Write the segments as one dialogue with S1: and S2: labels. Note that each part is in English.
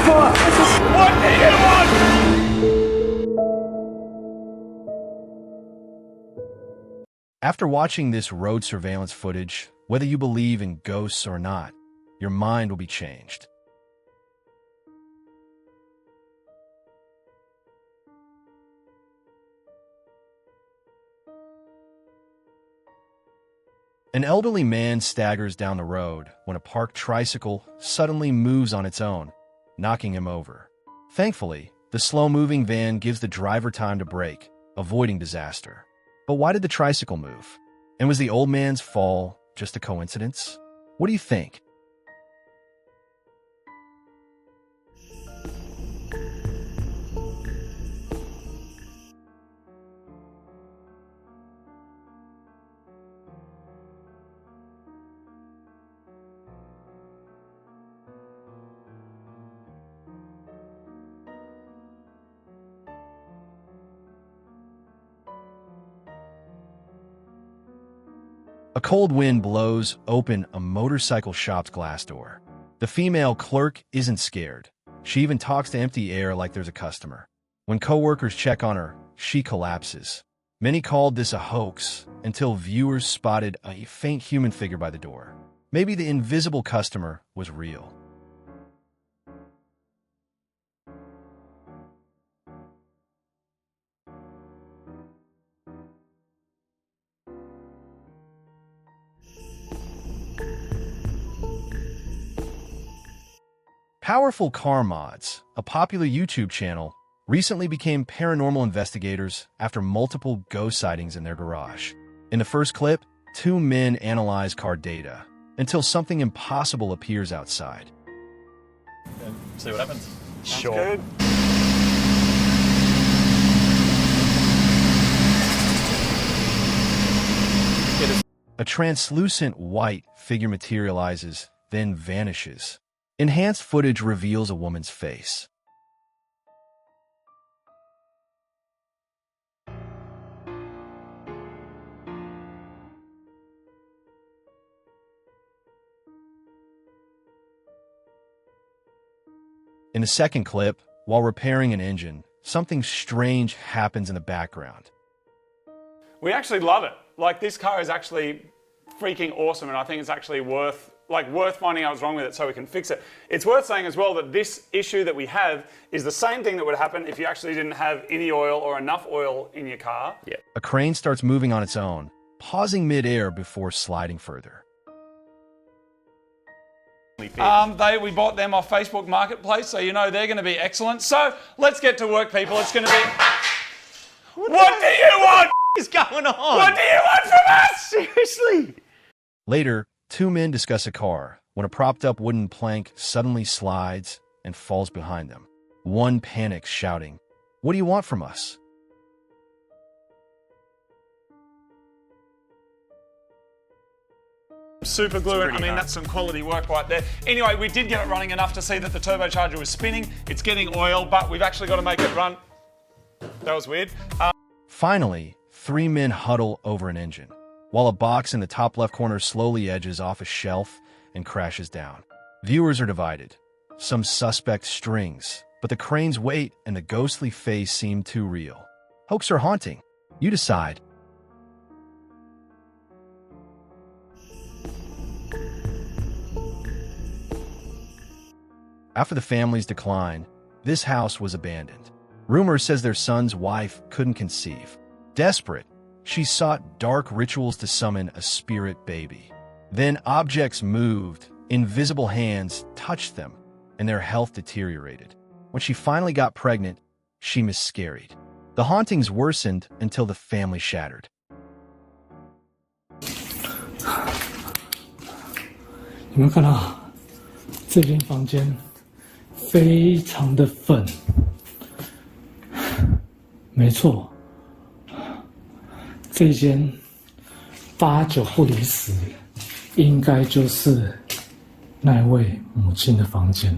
S1: fuck? What do you want?
S2: After watching this road surveillance footage, whether you believe in ghosts or not, your mind will be changed. An elderly man staggers down the road when a parked tricycle suddenly moves on its own, knocking him over. Thankfully, the slow-moving van gives the driver time to brake, avoiding disaster. But why did the tricycle move? And was the old man's fall just a coincidence? What do you think? A cold wind blows open a motorcycle shop's glass door. The female clerk isn't scared. She even talks to empty air like there's a customer. When coworkers check on her, she collapses. Many called this a hoax until viewers spotted a faint human figure by the door. Maybe the invisible customer was real. Powerful Car Mods, a popular YouTube channel, recently became paranormal investigators after multiple ghost sightings in their garage. In the first clip, two men analyze car data until something impossible appears outside.
S3: See what happens.
S1: Sure. Good.
S2: A translucent white figure materializes, then vanishes. Enhanced footage reveals a woman's face. In the second clip, while repairing an engine, something strange happens in the background.
S1: We actually love it. Like, this car is actually freaking awesome, and I think it's actually worth finding out what's wrong with it so we can fix it. It's worth saying as well that this issue that we have is the same thing that would happen if you actually didn't have any oil or enough oil in your car.
S3: Yeah.
S2: A crane starts moving on its own, pausing mid-air before sliding further.
S1: We bought them off Facebook Marketplace, so you know they're going to be excellent. So let's get to work, people. It's going to be... What do you want?
S3: What is going on?
S1: What do you want from us?
S3: Seriously?
S2: Later, two men discuss a car when a propped-up wooden plank suddenly slides and falls behind them. One panics, shouting, "What do you want from us?"
S1: Super glue, I mean, that's some quality work right there. Anyway, we did get it running enough to see that the turbocharger was spinning. It's getting oil, but we've actually got to make it run. That was weird.
S2: Finally, three men huddle over an engine, while a box in the top left corner slowly edges off a shelf and crashes down. Viewers are divided. Some suspect strings, but the crane's weight and the ghostly face seem too real. Hoax or haunting? You decide. After the family's decline, this house was abandoned. Rumor says their son's wife couldn't conceive. Desperate, she sought dark rituals to summon a spirit baby. Then objects moved, invisible hands touched them, and their health deteriorated. When she finally got pregnant, she miscarried. The hauntings worsened until the family shattered.
S4: 你们看到这间房间非常的粉，没错，这间8、9不离10，应该就是那位母亲的房间。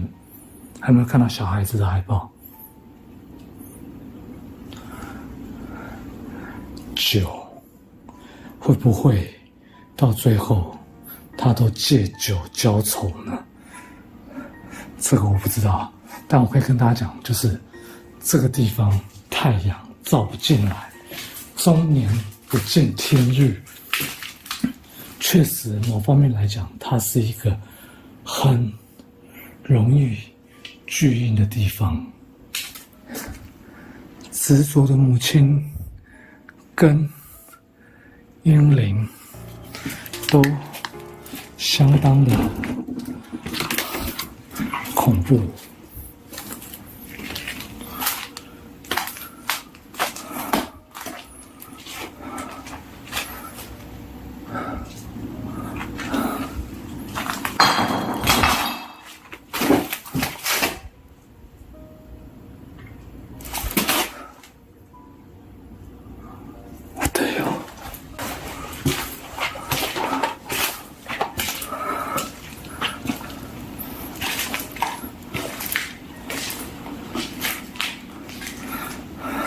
S4: 还有没有看到小孩子的海报？9会不会到最后他都借酒浇愁呢？这个我不知道，但我可以跟大家讲，就是这个地方太阳照不进来，终年不见天日。确实，某方面来讲，它是一个很容易聚阴的地方。执着的母亲跟婴灵都相当的恐怖。对哦。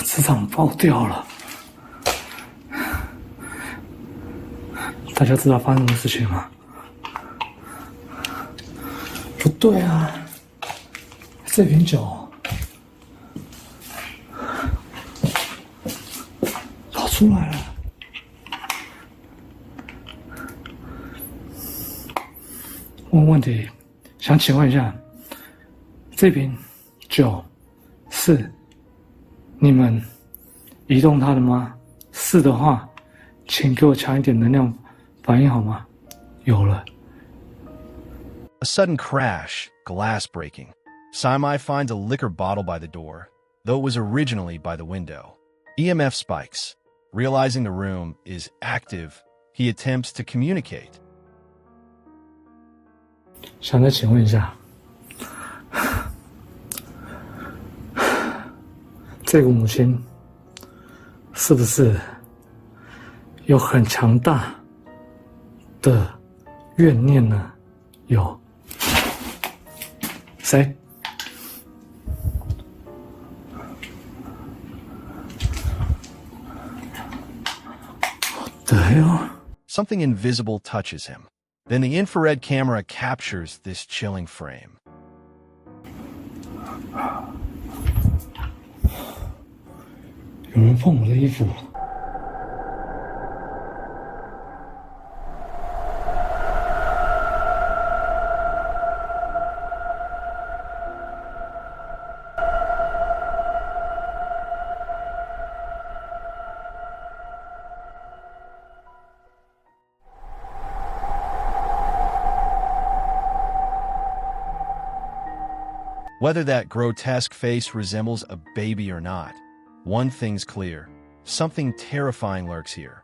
S4: 磁场爆掉了，大家知道发生什么事情吗？不对啊，这瓶酒跑出来了。问问题，想请问一下，这瓶酒是你们移动它的吗？是的话，请给我强一点能量反应好吗？有了。
S2: A sudden crash, glass breaking. Saimai finds a liquor bottle by the door, though it was originally by the window. EMF spikes. Realizing the room is active, he attempts to communicate.
S4: 想再请问一下，这个母亲是不是有很强大的怨念呢？有。谁？对哦。
S2: Something invisible touches him. Then the infrared camera captures this chilling frame.
S4: 有人碰我的衣服。
S2: Whether that grotesque face resembles a baby or not, one thing's clear. Something terrifying lurks here.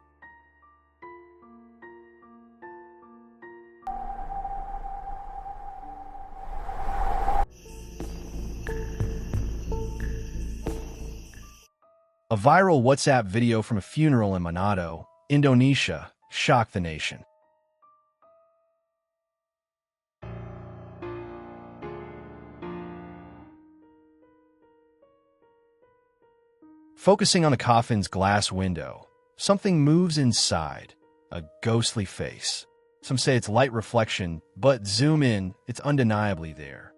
S2: A viral WhatsApp video from a funeral in Manado, Indonesia, shocked the nation. Focusing on the coffin's glass window, something moves inside, a ghostly face. Some say it's light reflection, but zoom in, it's undeniably there.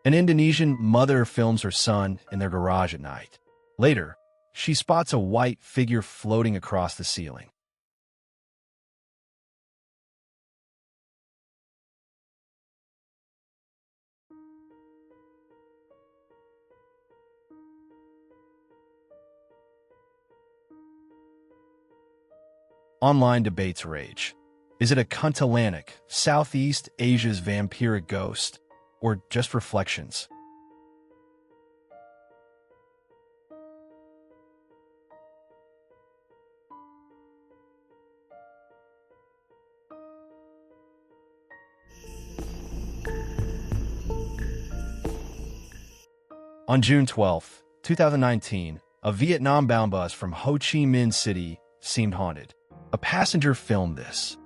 S2: An Indonesian mother films her son in their garage at night. Later, she spots a white figure floating across the ceiling. Online debates rage. Is it a Kuntilanak, Southeast Asia's vampiric ghost, or just reflections? On June 12, 2019, a Vietnam-bound bus from Ho Chi Minh City seemed haunted. A passenger filmed this.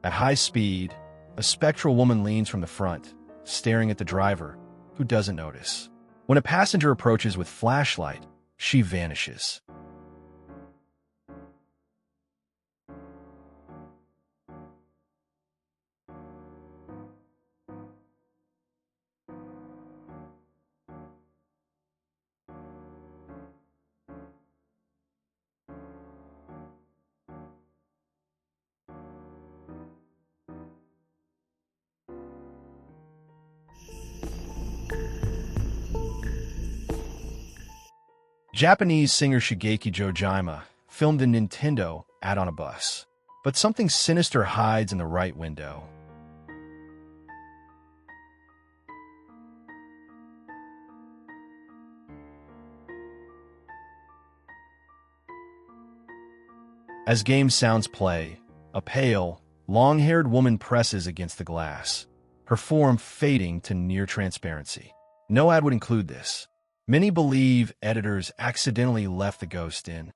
S2: At high speed, a spectral woman leans from the front, staring at the driver, who doesn't notice. When a passenger approaches with flashlight, she vanishes. Japanese singer Shigeki Jojima filmed a Nintendo ad on a bus, but something sinister hides in the right window. As game sounds play, a pale, long-haired woman presses against the glass, her form fading to near transparency. No ad would include this. Many believe editors accidentally left the ghost in.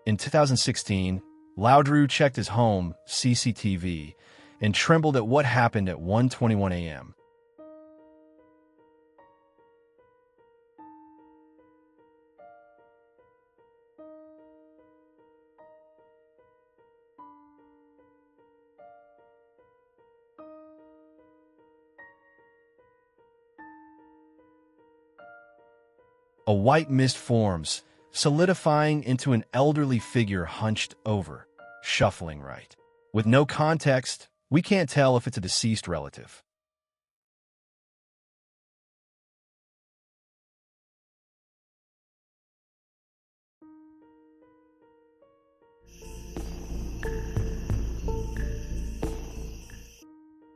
S2: In 2016, Laudru checked his home CCTV and trembled at what happened at 1:21 a.m. A white mist forms, solidifying into an elderly figure hunched over, shuffling right. With no context, we can't tell if it's a deceased relative.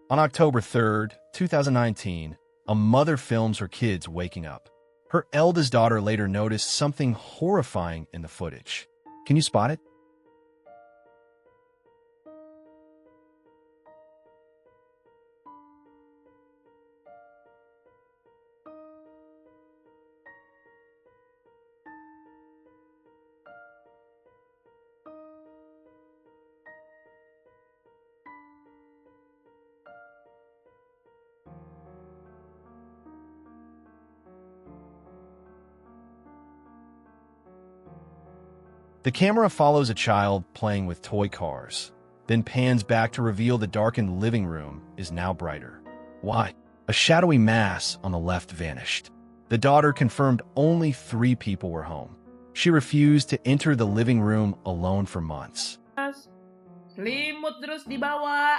S2: On October 3rd, 2019, a mother films her kids waking up. Her eldest daughter later noticed something horrifying in the footage. Can you spot it? The camera follows a child playing with toy cars, then pans back to reveal the darkened living room is now brighter. Why? A shadowy mass on the left vanished. The daughter confirmed only 3 people were home. She refused to enter the living room alone for months.
S5: Selimut terus dibawa.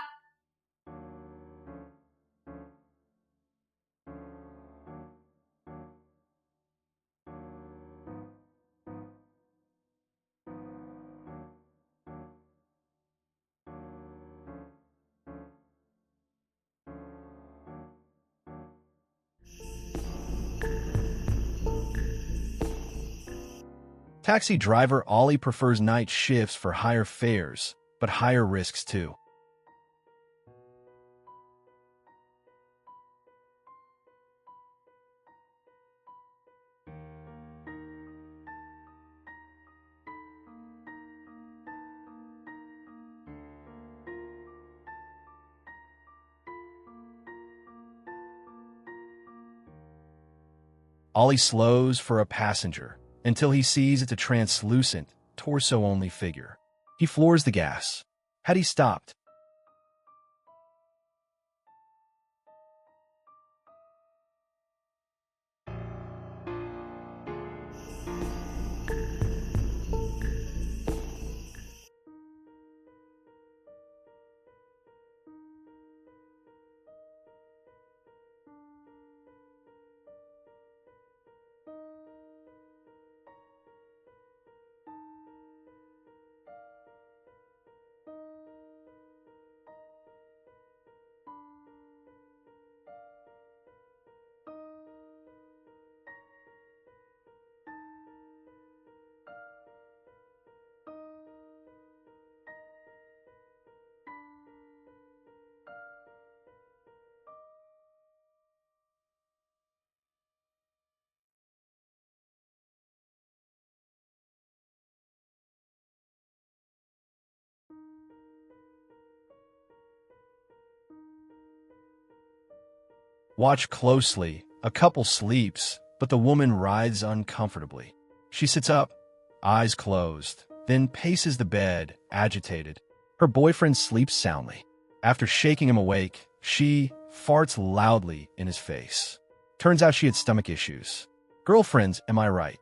S2: Taxi driver Ollie prefers night shifts for higher fares, but higher risks too. Ollie slows for a passenger until he sees it's a translucent, torso-only figure. He floors the gas. Had he stopped, Watch closely. A couple sleeps, but the woman writhes uncomfortably. She sits up, eyes closed, then paces the bed, agitated. Her boyfriend sleeps soundly. After shaking him awake, she farts loudly in his face. Turns out she had stomach issues. Girlfriends, am I right?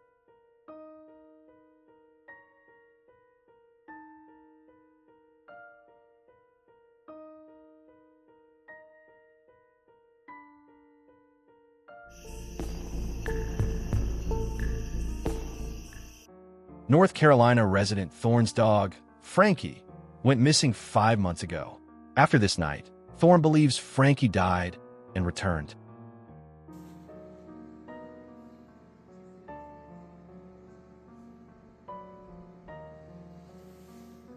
S2: North Carolina resident Thorne's dog, Frankie, went missing 5 months ago. After this night, Thorne believes Frankie died and returned.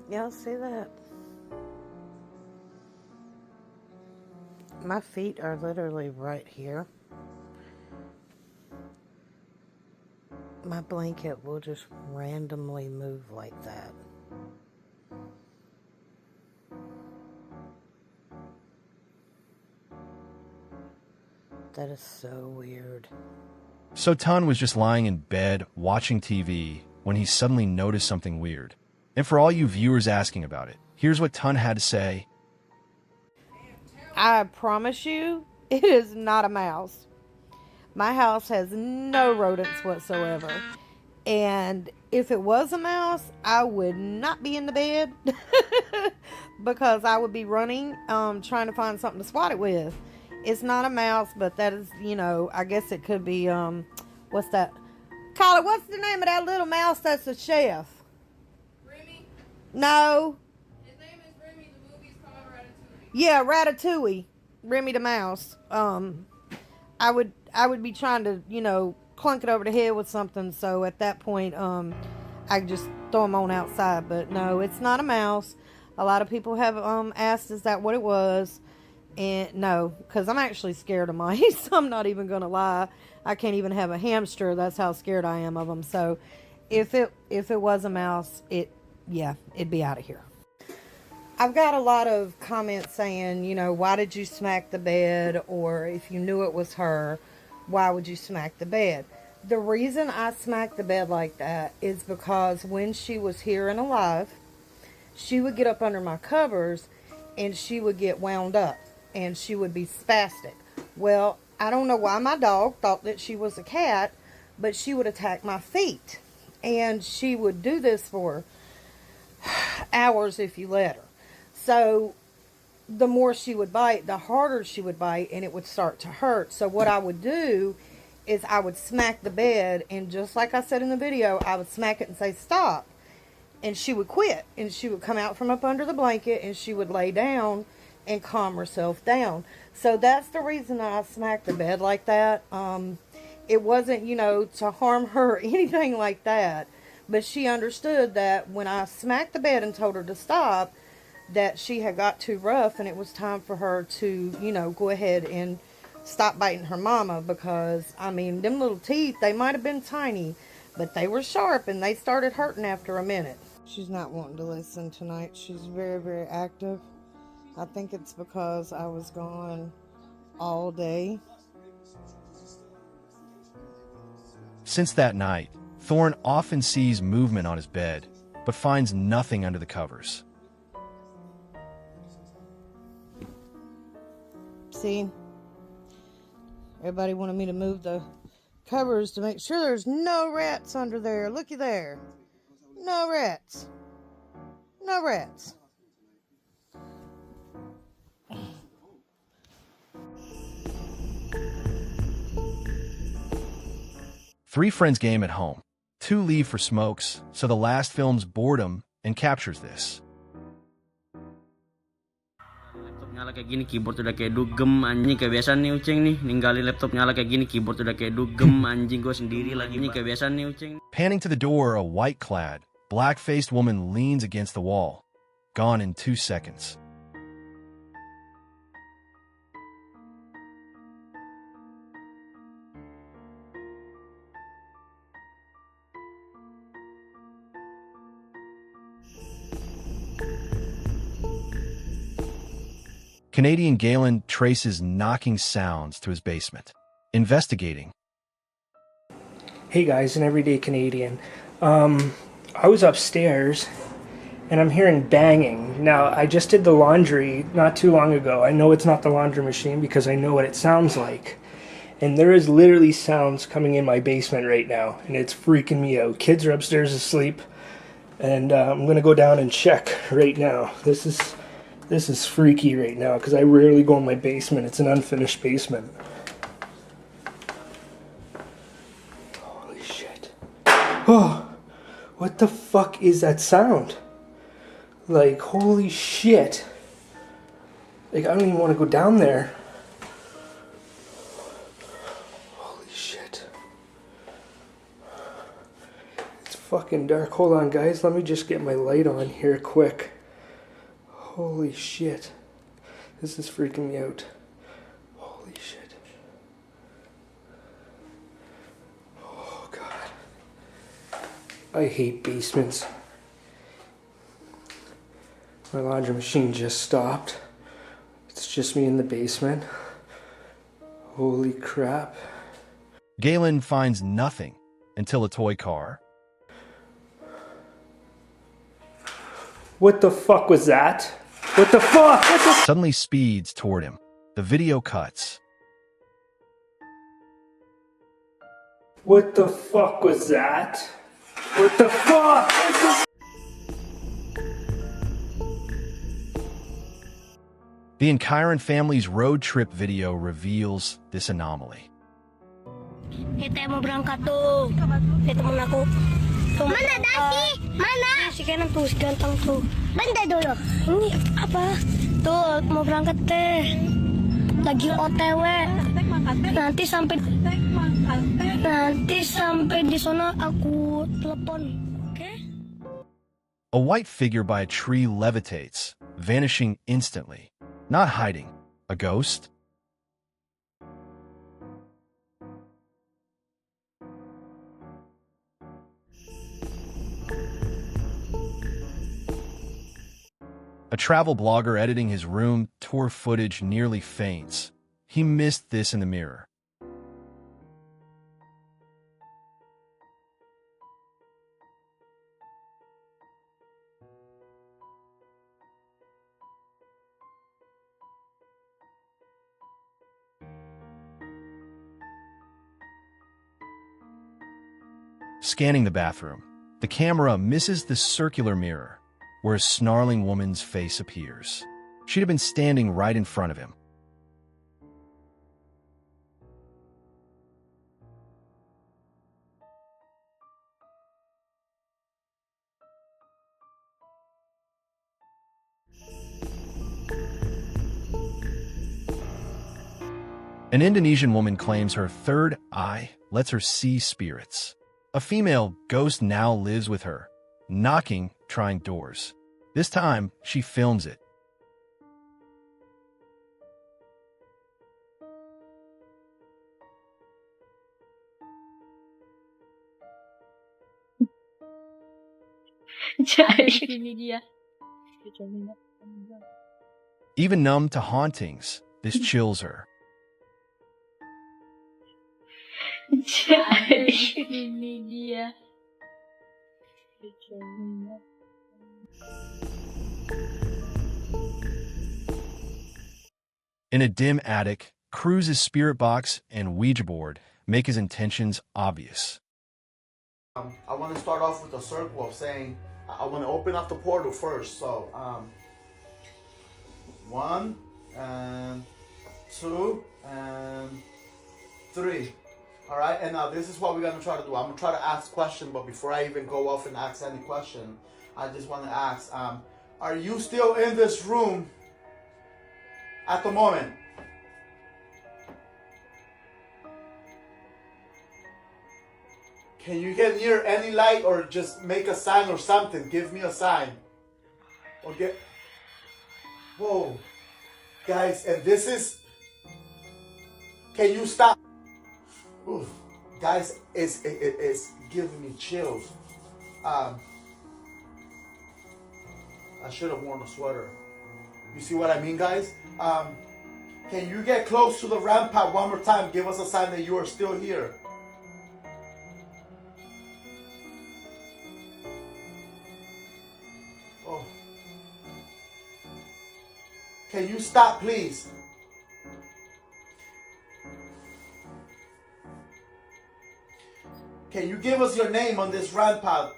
S6: Y'all see that? My feet are literally right here. My blanket will just randomly move like that. That is so weird.
S2: So Tun was just lying in bed watching TV when he suddenly noticed something weird. And for all you viewers asking about it, here's what Tun had to say.
S6: I promise you, it is not a mouse. My house has no rodents whatsoever. And if it was a mouse, I would not be in the bed because I would be running, trying to find something to swat it with. It's not a mouse, but that is, I guess it could be, what's that? Kyla, what's the name of that little mouse that's a chef?
S5: Remy?
S6: No.
S5: His name is Remy. The movie's called Ratatouille.
S6: Yeah, Ratatouille. Remy the mouse. I would be trying to, clunk it over the head with something. So at that point, I could just throw them on outside. But no, it's not a mouse. A lot of people have asked, is that what it was? And no, because I'm actually scared of mice. I'm not even going to lie. I can't even have a hamster. That's how scared I am of them. So if it was a mouse, it'd be out of here. I've got a lot of comments saying, why did you smack the bed? Or if you knew it was her, why would you smack the bed? The reason I smacked the bed like that is because when she was here and alive, she would get up under my covers and she would get wound up and she would be spastic. Well, I don't know why my dog thought that she was a cat, but she would attack my feet. And she would do this for hours if you let her. So the more she would bite, the harder she would bite, and it would start to hurt. So what I would do is I would smack the bed, and just like I said in the video, I would smack it and say, stop. And she would quit, and she would come out from up under the blanket, and she would lay down and calm herself down. So that's the reason I smacked the bed like that. It wasn't, to harm her or anything like that. But she understood that when I smacked the bed and told her to stop, that she had got too rough and it was time for her to, go ahead and stop biting her mama. Because, them little teeth, they might have been tiny, but they were sharp and they started hurting after a minute. She's not wanting to listen tonight. She's very, very active. I think it's because I was gone all day.
S2: Since that night, Thorne often sees movement on his bed, but finds nothing under the covers.
S6: See? Everybody wanted me to move the covers to make sure there's no rats under there. Looky there. No rats. No rats.
S2: 3 friends game at home. 2 leave for smokes, so the last films boredom and captures this.
S7: Laptop nyala kayak gini, keyboard udah kayak dugem anjing. Kebiasaan nih Uceng nih, ninggalin laptop nyala kayak gini, keyboard udah kayak dugem anjing. Gue sendiri lagi nih, kebiasaan nih Uceng.
S2: Panning to the door, a white-clad, black-faced woman leans against the wall. Gone in 2 seconds. Canadian Galen traces knocking sounds to his basement. Investigating.
S8: Hey guys, an everyday Canadian. I was upstairs and I'm hearing banging. Now, I just did the laundry not too long ago. I know it's not the laundry machine because I know what it sounds like. And there is literally sounds coming in my basement right now, and it's freaking me out. Kids are upstairs asleep, and I'm gonna go down and check right now. This is freaky right now because I rarely go in my basement. It's an unfinished basement. Holy shit. Oh, what the fuck is that sound? Like, holy shit. Like, I don't even want to go down there. Holy shit. It's fucking dark. Hold on, guys. Let me just get my light on here quick. Holy shit. This is freaking me out. Holy shit. Oh, God. I hate basements. My laundry machine just stopped. It's just me in the basement. Holy crap.
S2: Galen finds nothing until a toy car.
S8: What the fuck was that? What the fuck? What the
S2: Suddenly speeds toward him. The video cuts.
S8: What the fuck was that? What the fuck?
S2: The Enkiron family's road trip video reveals this anomaly.
S9: Kita mau berangkat tuh. Temen aku. Tuh, mana Dasi? Mana? Si kanan tuh, si ganteng tuh. Benda dulu. Ini apa? Tuh, mau berangkat teh. Lagi OTW. Nanti sampai di sana aku telepon. Oke?
S2: A white figure by a tree levitates, vanishing instantly. Not hiding. A ghost? A travel blogger editing his room tour footage nearly faints. He missed this in the mirror. Scanning the bathroom, the camera misses the circular mirror, where a snarling woman's face appears. She'd have been standing right in front of him. An Indonesian woman claims her third eye lets her see spirits. A female ghost now lives with her, knocking, trying doors. This time, she films it. Even numb to hauntings, this chills her. In a dim attic, Cruz's spirit box and Ouija board make his intentions obvious.
S10: I want to start off with a circle of saying, I want to open up the portal first. So, 1 and 2 and 3. All right, and now this is what we're gonna try to do. I'm gonna try to ask questions, but before I even go off and ask any question, I just want to ask, are you still in this room at the moment? Can you get near any light or just make a sign or something? Give me a sign. Or get... Whoa. Guys, and this is... Can you stop? Oof. Guys, it's giving me chills. I should have worn a sweater. You see what I mean, guys? Can you get close to the rampart one more time? Give us a sign that you are still here. Oh. Can you stop, please? Can you give us your name on this rampart?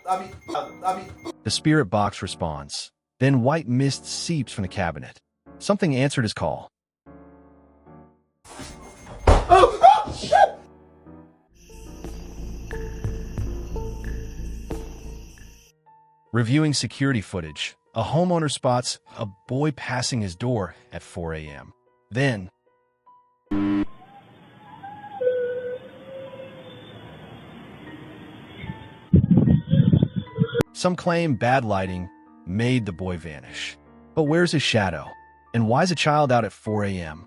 S2: The spirit box responds. Then white mist seeps from the cabinet. Something answered his call.
S10: Oh, shit!
S2: Reviewing security footage, a homeowner spots a boy passing his door at 4 a.m. Then, some claim bad lighting made the boy vanish. But where's his shadow? And why is a child out at 4 a.m.?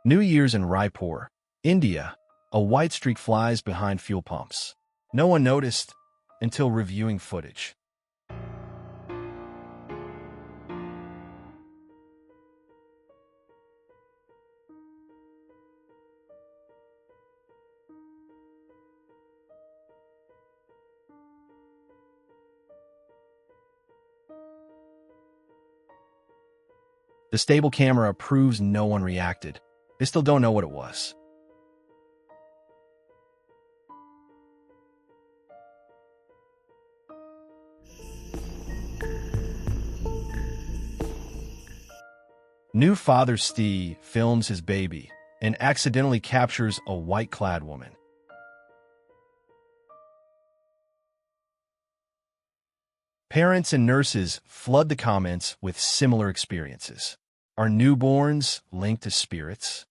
S2: New Year's in Raipur, India. A white streak flies behind fuel pumps. No one noticed until reviewing footage. The stable camera proves no one reacted. They still don't know what it was. New father Steve films his baby and accidentally captures a white-clad woman. Parents and nurses flood the comments with similar experiences. Are newborns linked to spirits?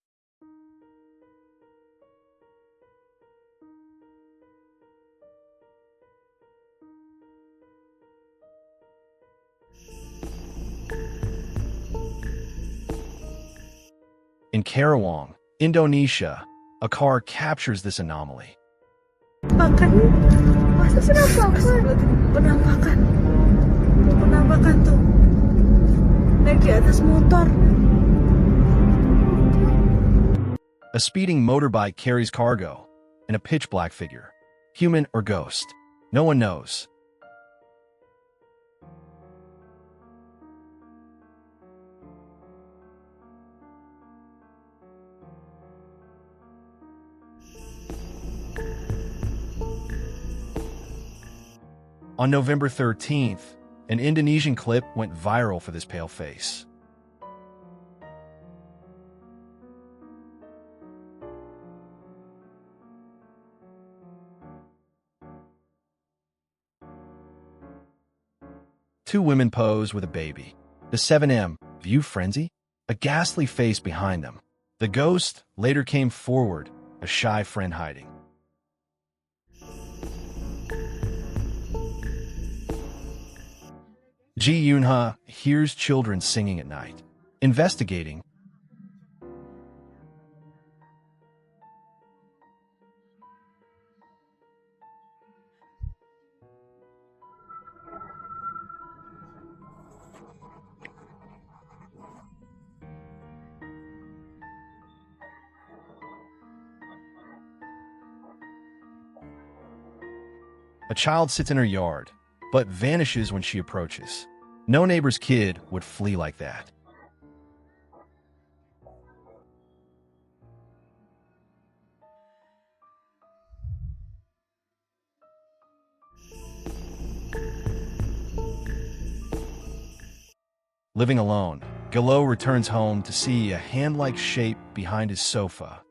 S2: In Karawang, Indonesia, a car captures this anomaly.
S11: Penampakan tuh. Naik di atas motor.
S2: A speeding motorbike carries cargo and a pitch-black figure. Human or ghost? No one knows. On November 13th, an Indonesian clip went viral for this pale face. Two women pose with a baby. The 7M view frenzy, a ghastly face behind them. The ghost later came forward, a shy friend hiding. Ji Yunha hears children singing at night. Investigating, a child sits in her yard, but vanishes when she approaches. No neighbor's kid would flee like that. Living alone, Gallo returns home to see a hand-like shape behind his sofa.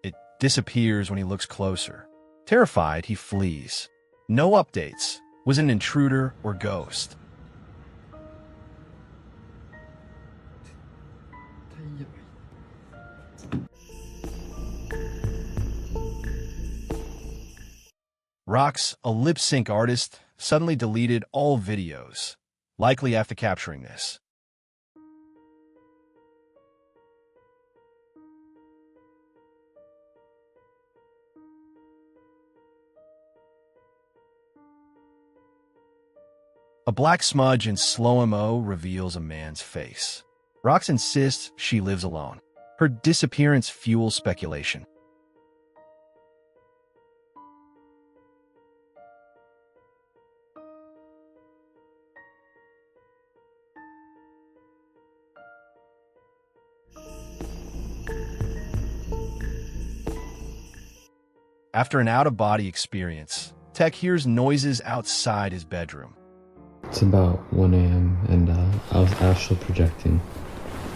S2: It disappears when he looks closer. Terrified, he flees. No updates. Was it an intruder or ghost? Rox, a lip sync artist, suddenly deleted all videos, likely after capturing this. A black smudge in slow-mo reveals a man's face. Rox insists she lives alone. Her disappearance fuels speculation. After an out-of-body experience, Tech hears noises outside his bedroom.
S12: It's about 1 a.m. and I was astral projecting,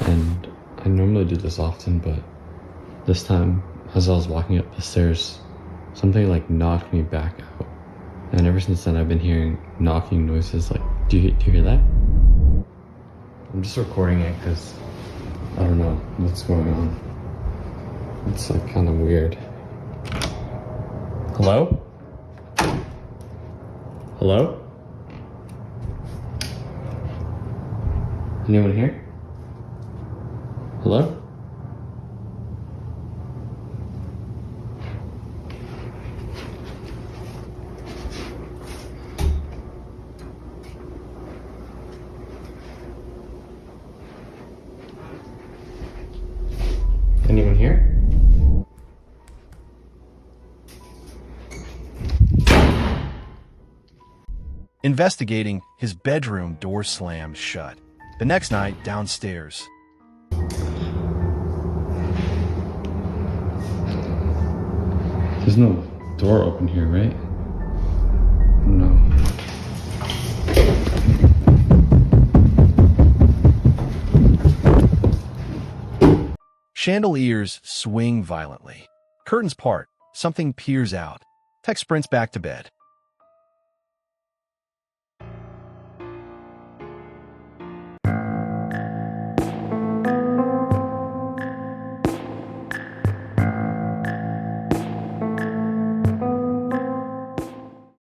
S12: and I normally do this often, but this time, as I was walking up the stairs, something like knocked me back out, and ever since then I've been hearing knocking noises. Like, do you hear that? I'm just recording it because I don't know what's going on. It's like kind of weird. Hello? Hello? Anyone here? Hello? Anyone here?
S2: Investigating, his bedroom door slams shut. The next night, downstairs.
S12: There's no door open here, right? No.
S2: Chandeliers swing violently. Curtains part. Something peers out. Tech sprints back to bed.